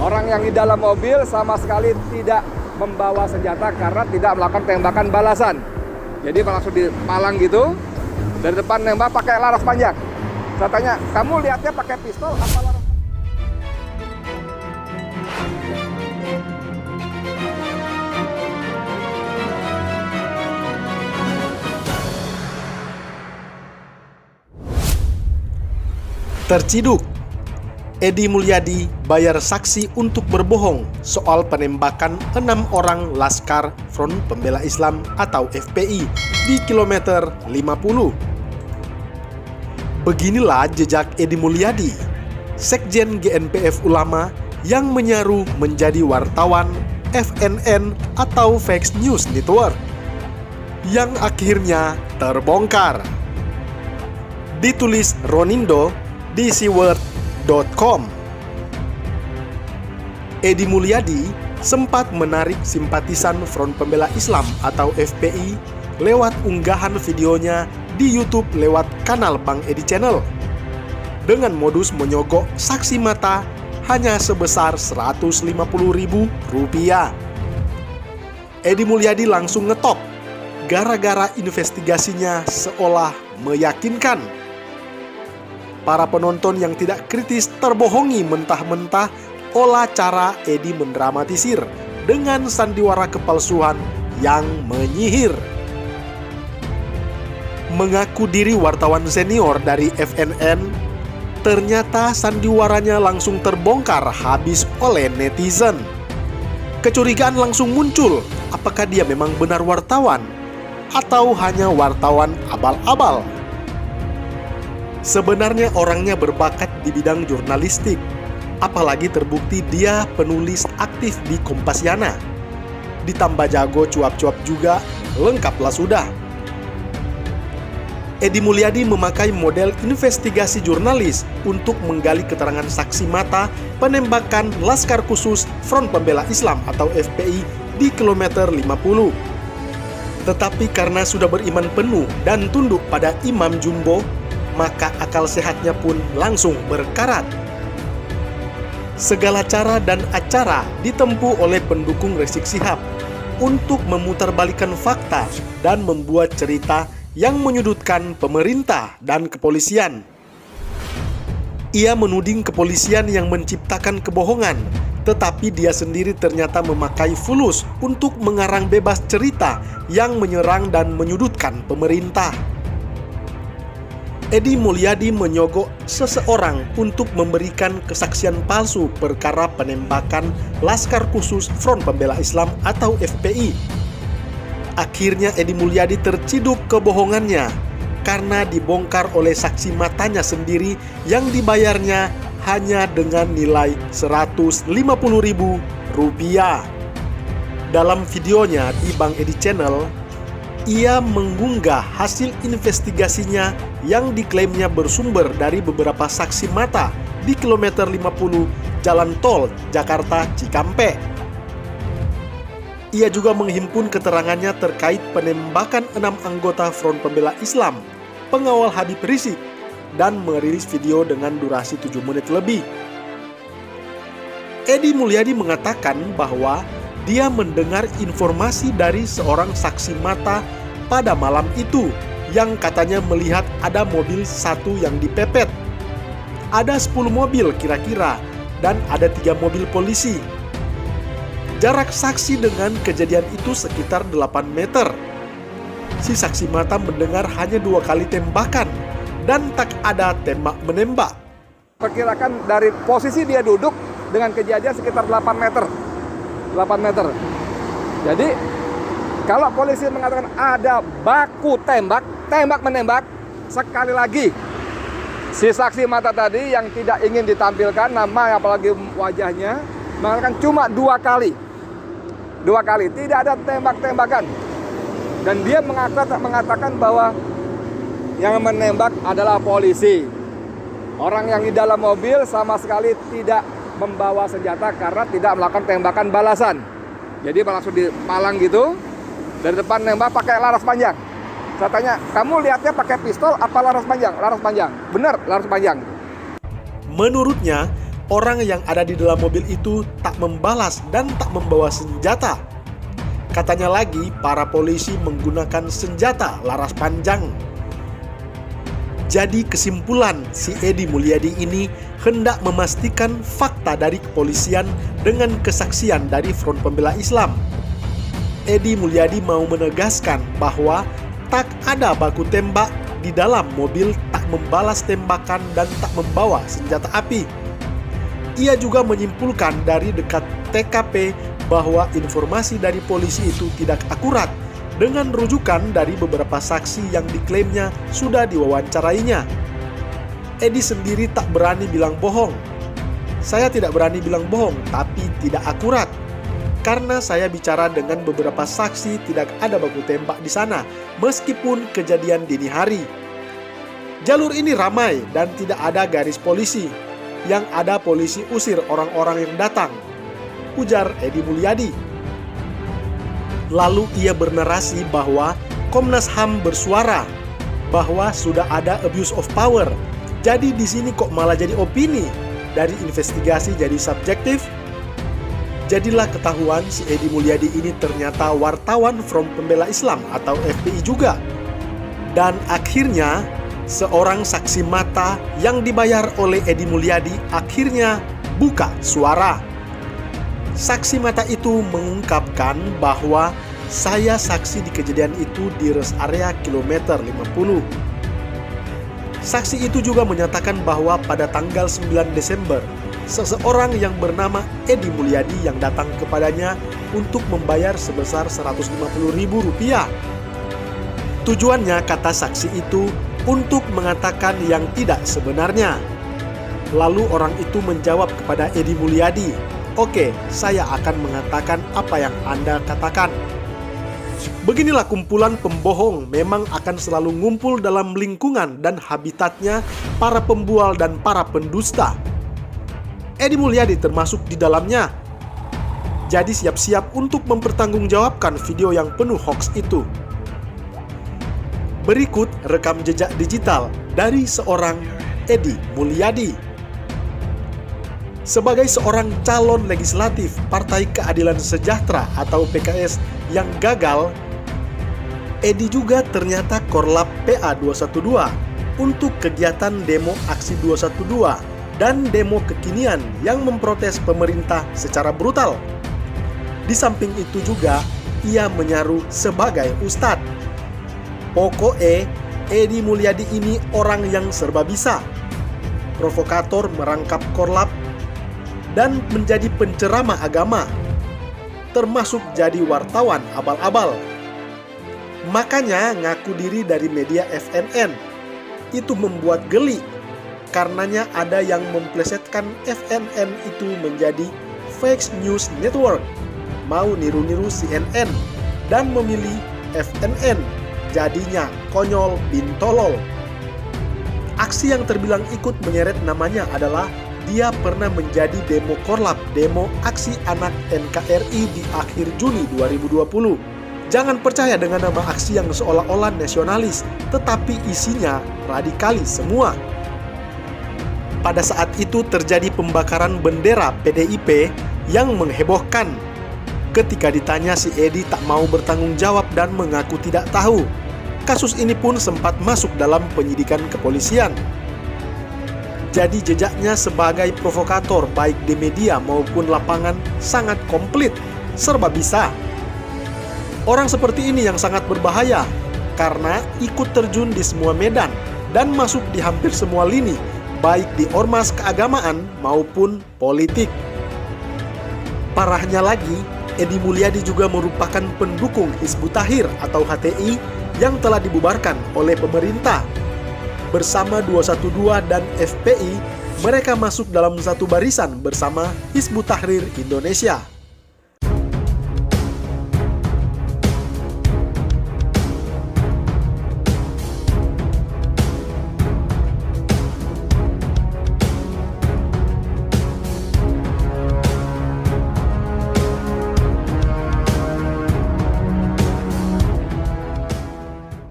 Orang yang di dalam mobil sama sekali tidak membawa senjata karena tidak melakukan tembakan balasan. Jadi langsung dipalang gitu, dari depan nembak pakai laras panjang. Saya tanya, kamu lihatnya pakai pistol apa laras? Terciduk, Edi Mulyadi bayar saksi untuk berbohong soal penembakan 6 orang Laskar Front Pembela Islam atau FPI di kilometer 50. Beginilah jejak Edi Mulyadi, Sekjen GNPF Ulama yang menyaru menjadi wartawan FNN atau Fake News Network, yang akhirnya terbongkar. Ditulis Ronindo di SeaWorld.com. Edi Mulyadi sempat menarik simpatisan Front Pembela Islam atau FPI lewat unggahan videonya di YouTube lewat kanal Bang Edi Channel dengan modus menyogok saksi mata hanya sebesar Rp150.000. Edi Mulyadi langsung ngetop gara-gara investigasinya seolah meyakinkan. Para penonton yang tidak kritis terbohongi mentah-mentah olah cara Edi mendramatisir dengan sandiwara kepalsuan yang menyihir. Mengaku diri wartawan senior dari FNN, ternyata sandiwaranya langsung terbongkar habis oleh netizen. Kecurigaan langsung muncul, apakah dia memang benar wartawan atau hanya wartawan abal-abal? Sebenarnya orangnya berbakat di bidang jurnalistik, apalagi terbukti dia penulis aktif di Kompasiana. Ditambah jago cuap-cuap juga, lengkaplah sudah. Edi Mulyadi memakai model investigasi jurnalis untuk menggali keterangan saksi mata penembakan Laskar Khusus Front Pembela Islam atau FPI di kilometer 50. Tetapi karena sudah beriman penuh dan tunduk pada Imam Jumbo, maka akal sehatnya pun langsung berkarat. Segala cara dan acara ditempuh oleh pendukung Rizik Syihab untuk memutarbalikkan fakta dan membuat cerita yang menyudutkan pemerintah dan kepolisian. Ia menuding kepolisian yang menciptakan kebohongan, tetapi dia sendiri ternyata memakai fulus untuk mengarang bebas cerita yang menyerang dan menyudutkan pemerintah. Edi Mulyadi menyogok seseorang untuk memberikan kesaksian palsu perkara penembakan Laskar Khusus Front Pembela Islam atau FPI. Akhirnya Edi Mulyadi terciduk kebohongannya karena dibongkar oleh saksi matanya sendiri yang dibayarnya hanya dengan nilai Rp150.000. Dalam videonya di Bang Edi Channel, ia mengunggah hasil investigasinya yang diklaimnya bersumber dari beberapa saksi mata di kilometer 50 Jalan Tol Jakarta Cikampek. Ia juga menghimpun keterangannya terkait penembakan 6 anggota Front Pembela Islam, pengawal Habib Rizik, dan merilis video dengan durasi 7 menit lebih. Edi Mulyadi mengatakan bahwa dia mendengar informasi dari seorang saksi mata pada malam itu yang katanya melihat ada mobil satu yang dipepet. Ada 10 mobil kira-kira dan ada 3 mobil polisi. Jarak saksi dengan kejadian itu sekitar 8 meter. Si saksi mata mendengar hanya 2 kali tembakan dan tak ada tembak-menembak. Perkirakan dari posisi dia duduk dengan kejadian sekitar 8 meter. 8 meter. Jadi, kalau polisi mengatakan ada baku tembak, tembak-menembak, sekali lagi, si saksi mata tadi yang tidak ingin ditampilkan nama apalagi wajahnya, mengatakan cuma 2 kali. 2 kali, tidak ada tembak-tembakan. Dan dia mengatakan bahwa yang menembak adalah polisi. Orang yang di dalam mobil sama sekali tidak membawa senjata karena tidak melakukan tembakan balasan. Jadi langsung dipalang gitu, dari depan nembak pakai laras panjang. Saya tanya, kamu lihatnya pakai pistol apa laras panjang? Laras panjang. Benar, laras panjang. Menurutnya, orang yang ada di dalam mobil itu tak membalas dan tak membawa senjata. Katanya lagi, para polisi menggunakan senjata laras panjang. Jadi kesimpulan, si Edi Mulyadi ini hendak memastikan fakta dari kepolisian dengan kesaksian dari Front Pembela Islam. Edi Mulyadi mau menegaskan bahwa tak ada baku tembak di dalam mobil, tak membalas tembakan dan tak membawa senjata api. Ia juga menyimpulkan dari dekat TKP bahwa informasi dari polisi itu tidak akurat dengan rujukan dari beberapa saksi yang diklaimnya sudah diwawancarainya. Edi sendiri tak berani bilang bohong. Saya tidak berani bilang bohong, tapi tidak akurat. Karena saya bicara dengan beberapa saksi tidak ada baku tembak di sana, meskipun kejadian dini hari. Jalur ini ramai dan tidak ada garis polisi. Yang ada polisi usir orang-orang yang datang, ujar Edi Mulyadi. Lalu ia bernarasi bahwa Komnas HAM bersuara bahwa sudah ada abuse of power. Jadi di sini kok malah jadi opini, dari investigasi jadi subjektif. Jadilah ketahuan si Edi Mulyadi ini ternyata wartawan Front Pembela Islam atau FPI juga. Dan akhirnya seorang saksi mata yang dibayar oleh Edi Mulyadi akhirnya buka suara. Saksi mata itu mengungkapkan bahwa saya saksi di kejadian itu di rest area kilometer 50. Saksi itu juga menyatakan bahwa pada tanggal 9 Desember, seseorang yang bernama Edi Mulyadi yang datang kepadanya untuk membayar sebesar Rp150.000. Tujuannya, kata saksi itu, untuk mengatakan yang tidak sebenarnya. Lalu orang itu menjawab kepada Edi Mulyadi, "Oke, saya akan mengatakan apa yang Anda katakan." Beginilah kumpulan pembohong memang akan selalu ngumpul dalam lingkungan dan habitatnya para pembual dan para pendusta. Edi Mulyadi termasuk di dalamnya. Jadi siap-siap untuk mempertanggungjawabkan video yang penuh hoax itu. Berikut rekam jejak digital dari seorang Edi Mulyadi. Sebagai seorang calon legislatif Partai Keadilan Sejahtera atau PKS yang gagal, Edi juga ternyata korlap PA 212 untuk kegiatan demo aksi 212 dan demo kekinian yang memprotes pemerintah secara brutal. Di samping itu juga, ia menyaru sebagai ustadz. Pokoknya, Edi Mulyadi ini orang yang serba bisa. Provokator merangkap korlap dan menjadi penceramah agama, termasuk jadi wartawan abal-abal. Makanya ngaku diri dari media FNN. Itu membuat geli, karenanya ada yang memplesetkan FNN itu menjadi fake news network, mau niru-niru CNN dan memilih FNN, jadinya konyol bin tolol. Aksi yang terbilang ikut menyeret namanya adalah dia pernah menjadi demo korlap, demo aksi anak NKRI di akhir Juni 2020. Jangan percaya dengan nama aksi yang seolah-olah nasionalis, tetapi isinya radikalis semua. Pada saat itu terjadi pembakaran bendera PDIP yang menghebohkan. Ketika ditanya, si Edi tak mau bertanggung jawab dan mengaku tidak tahu. Kasus ini pun sempat masuk dalam penyidikan kepolisian. Jadi jejaknya sebagai provokator baik di media maupun lapangan sangat komplit, serba bisa. Orang seperti ini yang sangat berbahaya karena ikut terjun di semua medan dan masuk di hampir semua lini, baik di ormas keagamaan maupun politik. Parahnya lagi, Edi Mulyadi juga merupakan pendukung Hizbut Tahrir atau HTI yang telah dibubarkan oleh pemerintah. Bersama 212 dan FPI, mereka masuk dalam satu barisan bersama Hizbut Tahrir Indonesia.